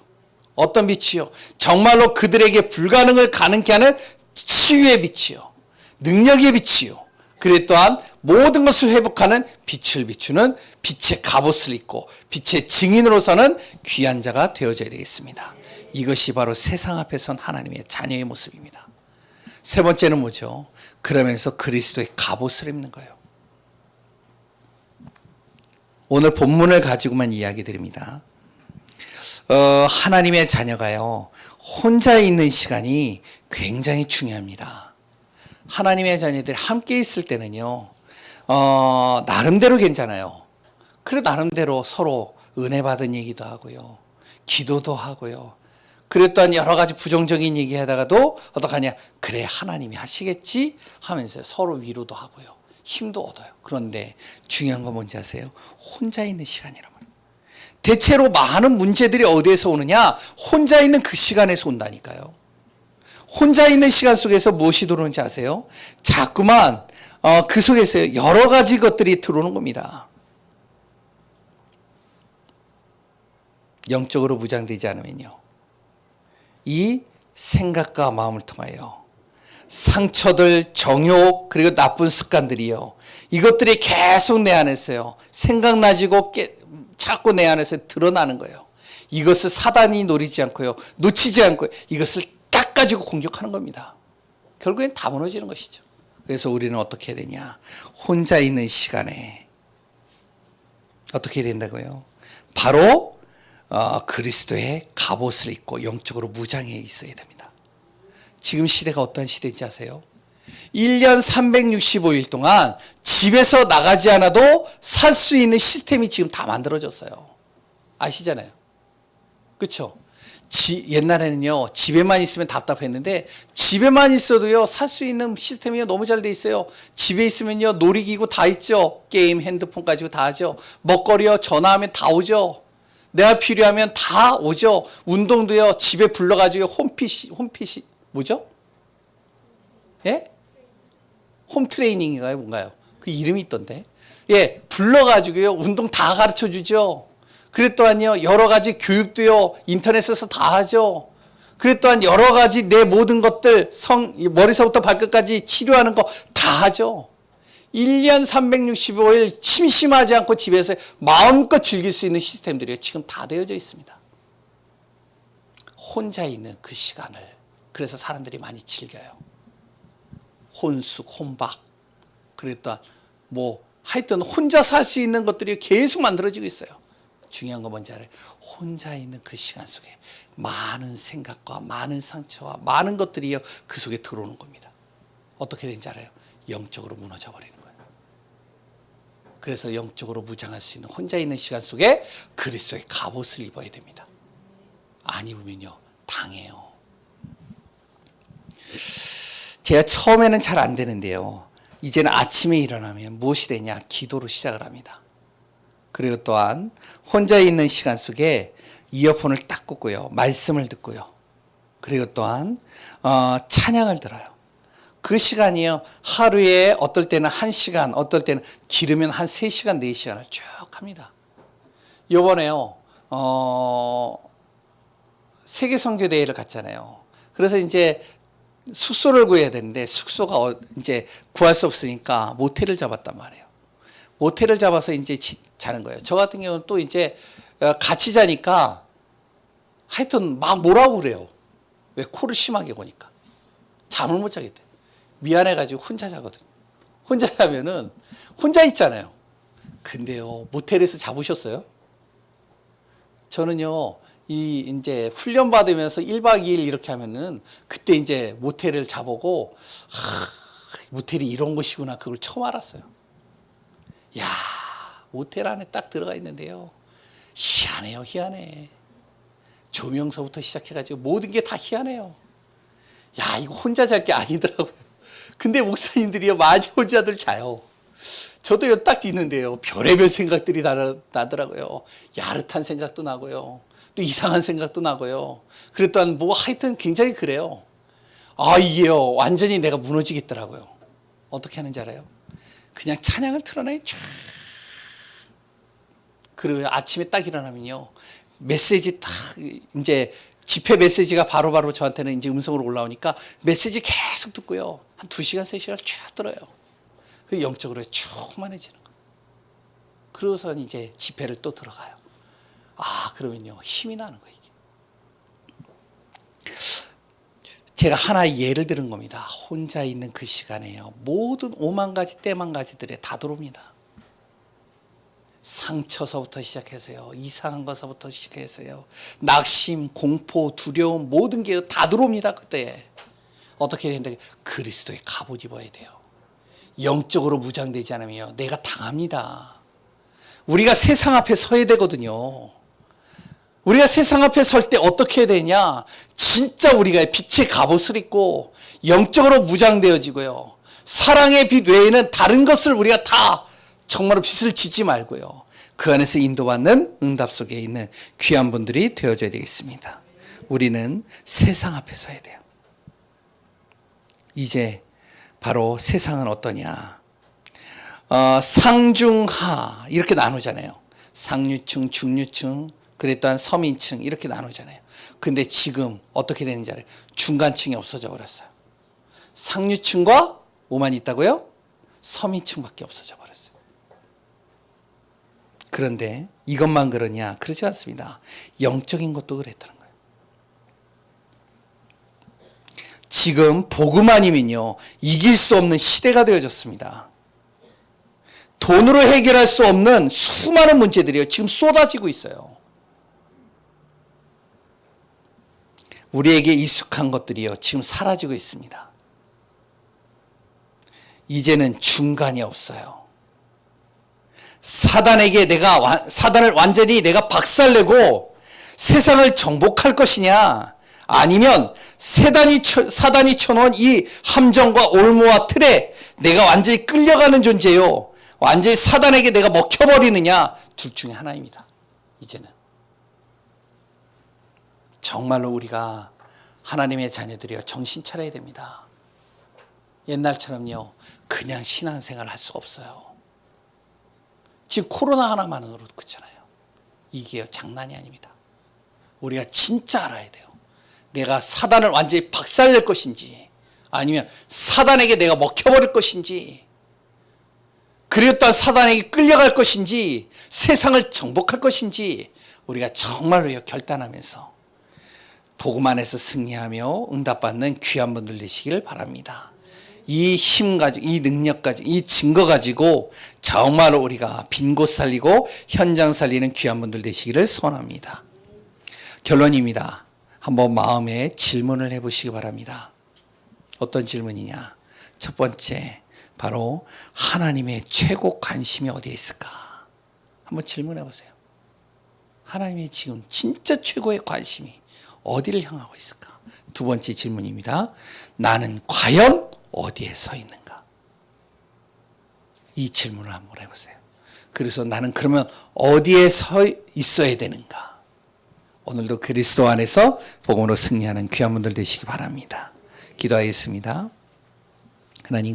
어떤 빛이요? 정말로 그들에게 불가능을 가능케 하는 치유의 빛이요, 능력의 빛이요, 그래 또한 모든 것을 회복하는 빛을 비추는 빛의 갑옷을 입고 빛의 증인으로서는 귀한 자가 되어져야 되겠습니다. 이것이 바로 세상 앞에선 하나님의 자녀의 모습입니다. 세 번째는 뭐죠? 그러면서 그리스도의 갑옷을 입는 거예요. 오늘 본문을 가지고만 이야기 드립니다. 하나님의 자녀가요, 혼자 있는 시간이 굉장히 중요합니다. 하나님의 자녀들이 함께 있을 때는요, 나름대로 괜찮아요. 그래 나름대로 서로 은혜 받은 얘기도 하고요, 기도도 하고요, 그랬던 여러 가지 부정적인 얘기 하다가도 어떡하냐, 그래 하나님이 하시겠지 하면서 서로 위로도 하고요, 힘도 얻어요. 그런데 중요한 건 뭔지 아세요? 혼자 있는 시간이란 말이에요. 대체로 많은 문제들이 어디에서 오느냐? 혼자 있는 그 시간에서 온다니까요. 혼자 있는 시간 속에서 무엇이 들어오는지 아세요? 자꾸만 그 속에서 여러 가지 것들이 들어오는 겁니다. 영적으로 무장되지 않으면요, 이 생각과 마음을 통하여 상처들, 정욕, 그리고 나쁜 습관들이요, 이것들이 계속 내 안에서요, 생각나지고 자꾸 내 안에서 드러나는 거예요. 이것을 사단이 노리지 않고요, 놓치지 않고 이것을 딱 가지고 공격하는 겁니다. 결국엔 다 무너지는 것이죠. 그래서 우리는 어떻게 해야 되냐? 혼자 있는 시간에 어떻게 해야 된다고요? 바로 그리스도의 갑옷을 입고 영적으로 무장해 있어야 됩니다. 지금 시대가 어떤 시대인지 아세요? 1년 365일 동안 집에서 나가지 않아도 살 수 있는 시스템이 지금 다 만들어졌어요. 아시잖아요. 그렇죠? 옛날에는요, 집에만 있으면 답답했는데 집에만 있어도요, 살 수 있는 시스템이 너무 잘 돼 있어요. 집에 있으면요, 놀이기구 다 있죠. 게임, 핸드폰 가지고 다 하죠. 먹거리요, 전화하면 다 오죠. 내가 필요하면 다 오죠. 운동도요, 집에 불러가지고 홈핏이 뭐죠? 예? 홈트레이닝인가요? 뭔가요? 그 이름이 있던데. 예, 불러가지고요, 운동 다 가르쳐 주죠. 그랬 또한요, 여러 가지 교육도요, 인터넷에서 다 하죠. 그랬 또한 여러 가지 내 모든 것들, 머리서부터 발끝까지 치료하는 거 다 하죠. 1년 365일 심심하지 않고 집에서 마음껏 즐길 수 있는 시스템들이 지금 다 되어져 있습니다. 혼자 있는 그 시간을, 그래서 사람들이 많이 즐겨요. 혼숙, 혼박, 그랬다 하여튼 혼자 살 수 있는 것들이 계속 만들어지고 있어요. 중요한 건 뭔지 알아요? 혼자 있는 그 시간 속에 많은 생각과 많은 상처와 많은 것들이 그 속에 들어오는 겁니다. 어떻게 되는지 알아요? 영적으로 무너져 버리는 거예요. 그래서 영적으로 무장할 수 있는 혼자 있는 시간 속에 그리스도의 갑옷을 입어야 됩니다. 안 입으면요, 당해요. 제가 처음에는 잘 안 되는데요, 이제는 아침에 일어나면 무엇이 되냐? 기도로 시작을 합니다. 그리고 또한 혼자 있는 시간 속에 이어폰을 딱 꽂고요, 말씀을 듣고요, 그리고 또한 찬양을 들어요. 그 시간이요, 하루에 어떨 때는 1시간, 어떨 때는 길으면 한 3시간, 4시간을 쭉 합니다. 요번에요, 세계선교대회를 갔잖아요. 그래서 이제 숙소를 구해야 되는데 숙소가 이제 구할 수 없으니까 모텔을 잡았단 말이에요. 모텔을 잡아서 이제 자는 거예요. 저 같은 경우는 또 이제 같이 자니까 하여튼 막 뭐라고 그래요. 왜? 코를 심하게 고니까 잠을 못 자겠대. 미안해가지고 혼자 자거든요. 혼자 자면은 혼자 있잖아요. 근데요, 모텔에서 잡으셨어요? 저는요, 이제 훈련 받으면서 1박 2일 이렇게 하면은 그때 이제 모텔을 잡고, 모텔이 이런 곳이구나, 그걸 처음 알았어요. 야, 모텔 안에 딱 들어가 있는데요, 희한해요. 희한해. 조명서부터 시작해가지고 모든 게 다 희한해요. 야, 이거 혼자 잘 게 아니더라고요. 근데 목사님들이요, 많이 혼자들 자요. 저도요, 딱 있는데요, 별의별 생각들이 나더라고요. 야릇한 생각도 나고요, 또 이상한 생각도 나고요. 그랬더니 하여튼 굉장히 그래요. 이게요, 완전히 내가 무너지겠더라고요. 어떻게 하는지 알아요? 그냥 찬양을 틀어놔요. 쫙. 그리고 아침에 딱 일어나면요, 메시지 딱 이제 집회 메시지가 바로바로 저한테는 이제 음성으로 올라오니까 메시지 계속 듣고요, 한 2시간, 3시간 쭉 들어요. 그 영적으로 충만해지는 거예요. 그러고서 이제 집회를 또 들어가요. 그러면요, 힘이 나는 거예요, 이게. 제가 하나의 예를 들은 겁니다. 혼자 있는 그 시간에요, 모든 오만 가지 때만 가지들에 다 들어옵니다. 상처서부터 시작해서요, 이상한 것서부터 시작해서요, 낙심, 공포, 두려움, 모든 게 다 들어옵니다. 그때 어떻게 해야 된다? 그리스도의 갑옷 입어야 돼요. 영적으로 무장되지 않으면 내가 당합니다. 우리가 세상 앞에 서야 되거든요. 우리가 세상 앞에 설 때 어떻게 해야 되냐? 진짜 우리가 빛의 갑옷을 입고 영적으로 무장되어지고요, 사랑의 빛 외에는 다른 것을 우리가 다 정말로 빛을 지지 말고요, 그 안에서 인도받는 응답 속에 있는 귀한 분들이 되어져야 되겠습니다. 우리는 세상 앞에 서야 돼요. 이제 바로 세상은 어떠냐? 상중하 이렇게 나누잖아요. 상류층, 중류층, 그랬던 서민층 이렇게 나누잖아요. 근데 지금 어떻게 되는지 알아요? 중간층이 없어져 버렸어요. 상류층과 뭐만 있다고요? 서민층밖에 없어져 버렸어요. 그런데 이것만 그러냐? 그렇지 않습니다. 영적인 것도 그랬다는 거예요. 지금 복음 아니면요 이길 수 없는 시대가 되어졌습니다. 돈으로 해결할 수 없는 수많은 문제들이요 지금 쏟아지고 있어요. 우리에게 익숙한 것들이요 지금 사라지고 있습니다. 이제는 중간이 없어요. 사단을 완전히 내가 박살내고 세상을 정복할 것이냐, 아니면 사단이 쳐놓은 이 함정과 올무와 틀에 내가 완전히 끌려가는 존재요, 완전히 사단에게 내가 먹혀버리느냐, 둘 중에 하나입니다. 이제는 정말로 우리가 하나님의 자녀들이여 정신 차려야 됩니다. 옛날처럼요 그냥 신앙생활 할 수가 없어요. 지금 코로나 하나만으로도 그렇잖아요. 이게 장난이 아닙니다. 우리가 진짜 알아야 돼요. 내가 사단을 완전히 박살낼 것인지, 아니면 사단에게 내가 먹혀버릴 것인지, 그리웠던 사단에게 끌려갈 것인지, 세상을 정복할 것인지, 우리가 정말로 결단하면서 복음 안에서 승리하며 응답받는 귀한 분들 되시길 바랍니다. 이 힘 가지고, 이 능력 가지고, 이 증거 가지고 정말로 우리가 빈 곳 살리고 현장 살리는 귀한 분들 되시기를 소원합니다. 결론입니다. 한번 마음에 질문을 해보시기 바랍니다. 어떤 질문이냐? 첫 번째, 바로 하나님의 최고 관심이 어디에 있을까? 한번 질문해 보세요. 하나님의 지금 진짜 최고의 관심이 어디를 향하고 있을까? 두 번째 질문입니다. 나는 과연 어디에 서 있는가? 이 질문을 한번 해보세요. 그래서 나는 그러면 어디에 서 있어야 되는가? 오늘도 그리스도 안에서 복음으로 승리하는 귀한 분들 되시기 바랍니다. 기도하겠습니다. 하나님